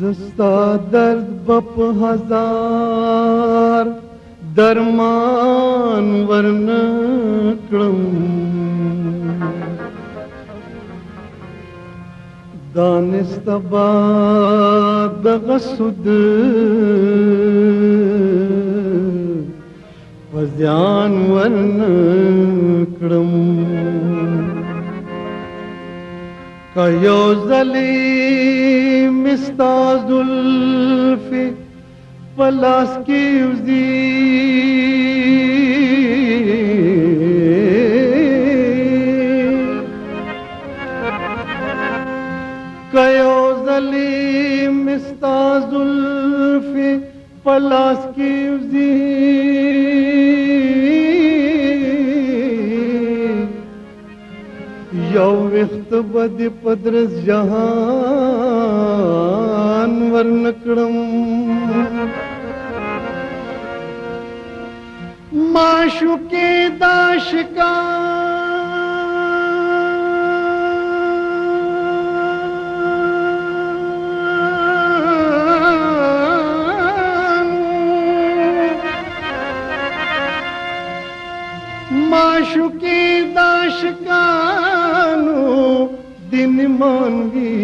زستا درد بپ ہزار درمان ورنکڑم دانست با دغسد وزیان ورنکڑم کیو ظلیم استاز الفی پلاس کی وزی کیو ظلیم استاز الفی پلاس کی وزی یو وخت بد پدرس جہان ورنکڑم معشوقی داشکان معشوقی داشکانو دن مانگی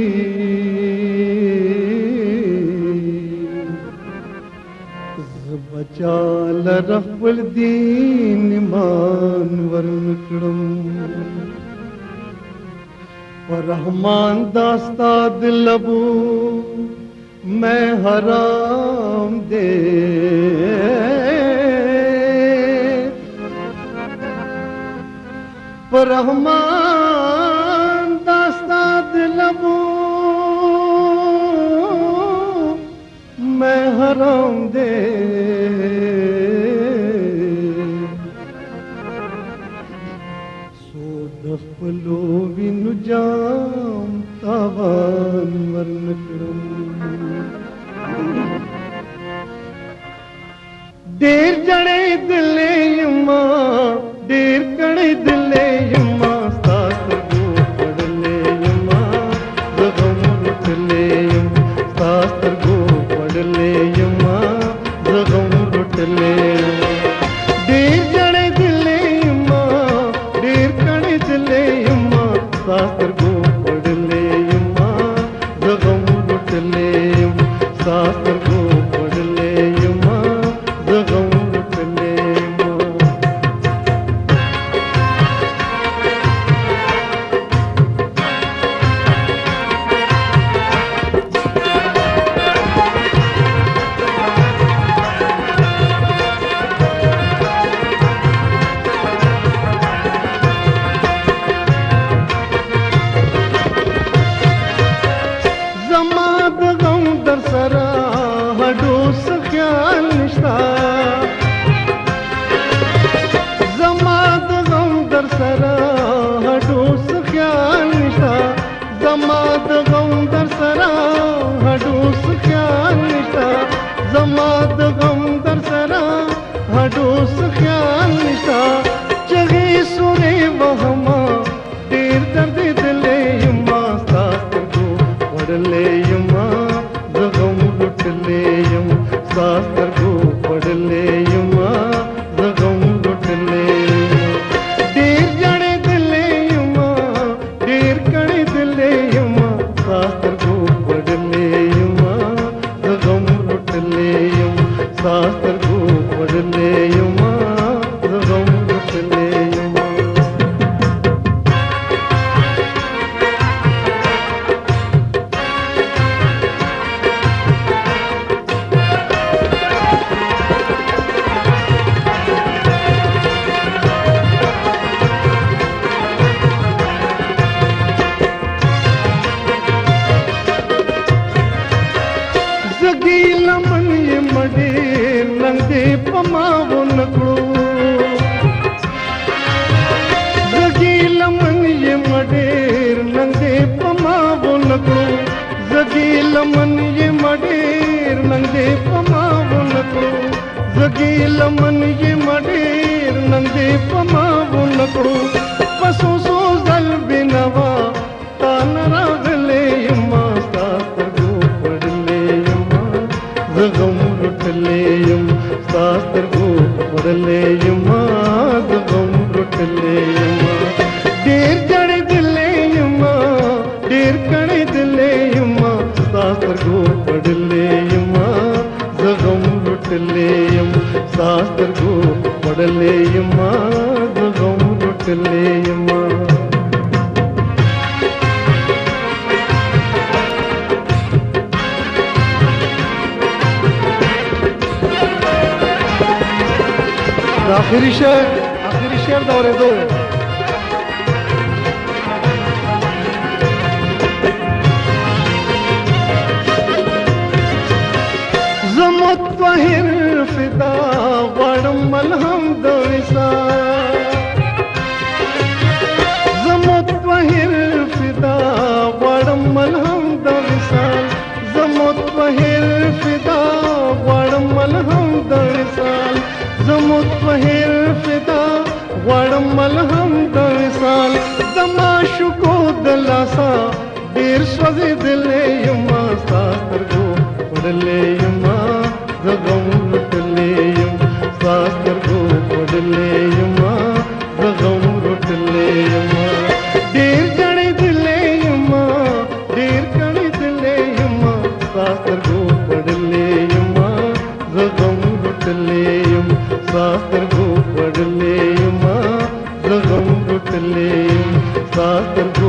بچال رب الدین مان ورنکڑم رحمان داستا دلبو میں حرام دے رحمان داستا دلبو میں حرام دے سو دخلو وینو جام تاوان ورنکڑم دیر جڑے دلے یما دیر کڑے دلے یما ساتر گو پڑلے یما زغم رٹلے یما ساتر گو پڑلے یما زغم رٹلے دیر جڑے دلے یما دیر کڑے دلے یما ساتر گو پڑلے یما زغم رٹلے یما ساتر گو پڑلے یما زغم رٹلے लमन ये मडेर नंदे पमावो नकड़ो पसो सो जल बिनवा तान रागले माता को पढ़ ले रुटलेयुमा देर जड़े दिलेयुमा देर कड़े दिलेयुमा शास्त्र को पढ़लेयुमा जगम रुटलेयुम शास्त्र को पढ़लेयुमा जगम रुटलेयुमा आखिरी शेर दौरे दो जमत वहिर फिदा वड़मल हम दविसा जमत वहिर फिदा वड़मल हम दविसा जमत वहिर फिदा वड़मल हम दविसा जमुत वहिर फिदा वड़मल हम दविसाल तमाशु को दलासा देर स्वजे दिले युमा शास्त्र को पढ़ले युमा जगम रुटले युम शास्त्र को पढ़ले युमा जगम रुटले युमा देर जड़े दिले युमा देर कड़े दिले युमा शास्त्र को पढ़ले युमा जगम रुटले युम शास्त्र को पढ़लेयुमा जगम रुटलेयुम शास्त्र को